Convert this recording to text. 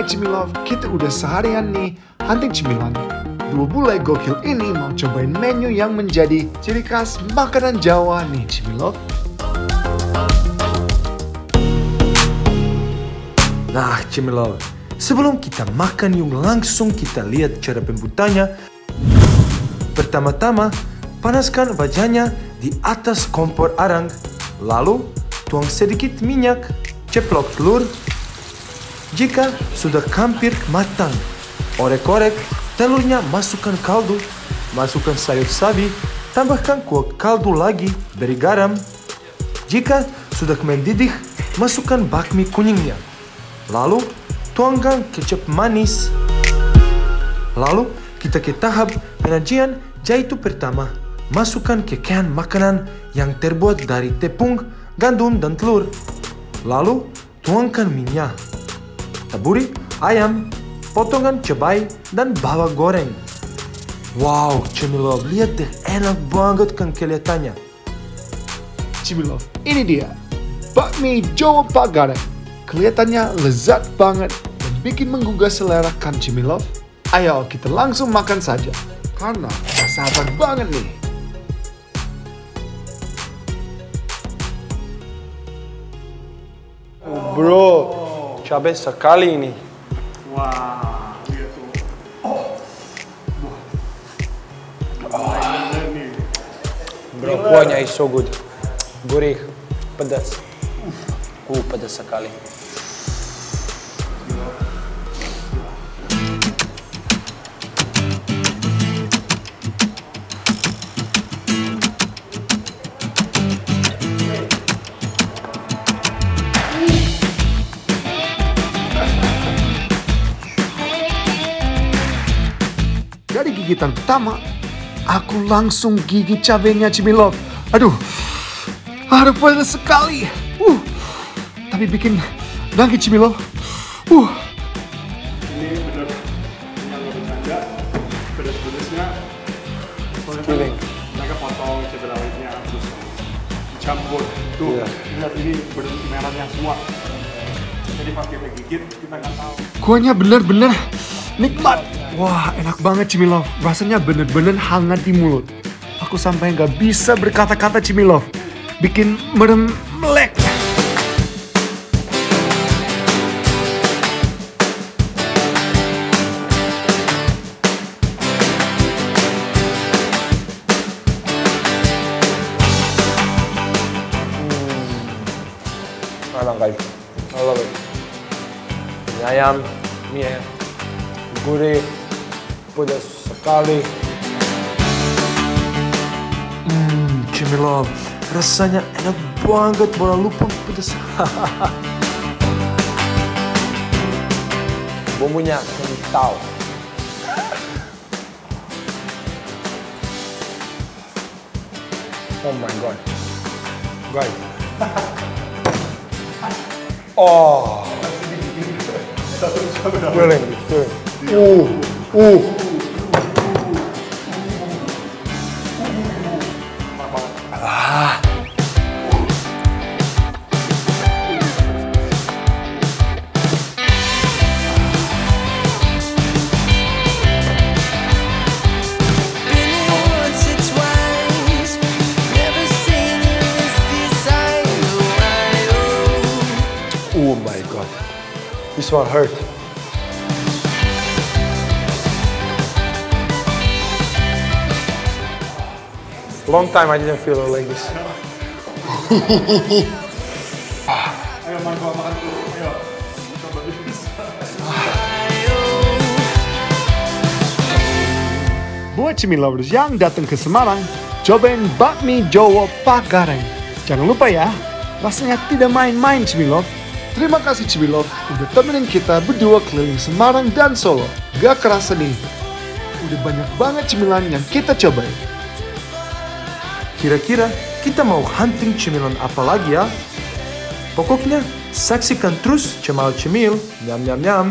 Cimilove, kita udah seharian nih hunting cemilan. Dua bule gokil ini mau cobain menu yang menjadi ciri khas makanan Jawa nih Cimilove. Nah Cimilove, sebelum kita makan yuk langsung kita lihat cara pembuatannya. Pertama-tama, panaskan wajahnya di atas kompor arang. Lalu, tuang sedikit minyak, ceplok telur. Jika sudah hampir matang, orek-orek, telurnya masukkan kaldu, masukkan sayur sawi, tambahkan kuah kaldu lagi, beri garam. Jika sudah mendidih, masukkan bakmi kuningnya. Lalu, tuangkan kecap manis. Lalu, kita ke tahap penyajian, yaitu pertama, masukkan kekean makanan yang terbuat dari tepung, gandum, dan telur. Lalu, tuangkan minyak. Taburi ayam, potongan cabai, dan bawang goreng. Wow, Cimilove, lihat deh, enak banget kan kelihatannya. Cimilove, ini dia bakmi Jawa Pak Gareng. Kelihatannya lezat banget dan bikin menggugah selera kan Cimilove. Ayo kita langsung makan saja, karena gak sabar banget nih. Bro, cabai sekali ini. Wah, lihat tuh. Bro, kuahnya is so good. Gurih, pedas. Pedas sekali. Dari gigitan pertama, aku langsung gigit cabenya Cimilove. Aduh, pedas sekali. Tapi bikin nangis Cimilove. Ini bener yang gak bercanda, pedas-pedasnya. Soalnya mereka potong cabai rawitnya terus dicampur. Tuh, lihat ini bener merahnya semua. Jadi pas kita gigit, kita nggak tahu. Kuahnya bener-bener nikmat. Wah, enak banget Cimilove. Rasanya bener-bener hangat di mulut. Aku sampai nggak bisa berkata-kata Cimilove. Bikin merem melek. Enak guys, I love it. Ayam, mie, gurih, pedas sekali. Cimilove, rasanya enak banget, bola lupa pedas. Bumbunya kental. Oh my god, guys. Oh, brilliant, brilliant. Oh my god, this one hurt. Long time I didn't feel like this. Ayo Marco, makan dulu. Ayo, coba bisa. Buat Cimilovers yang datang ke Semarang, cobain bakmi Jawa Pak Gareng. Jangan lupa ya, rasanya tidak main-main Cimilove. Terima kasih Cimilove udah temenin kita berdua keliling Semarang dan Solo. Gak kerasa nih, udah banyak banget cemilan yang kita cobain. Kira-kira kita mau hunting cemilan apa lagi ya? Pokoknya saksikan terus Cemal Cemil. Nyam nyam nyam.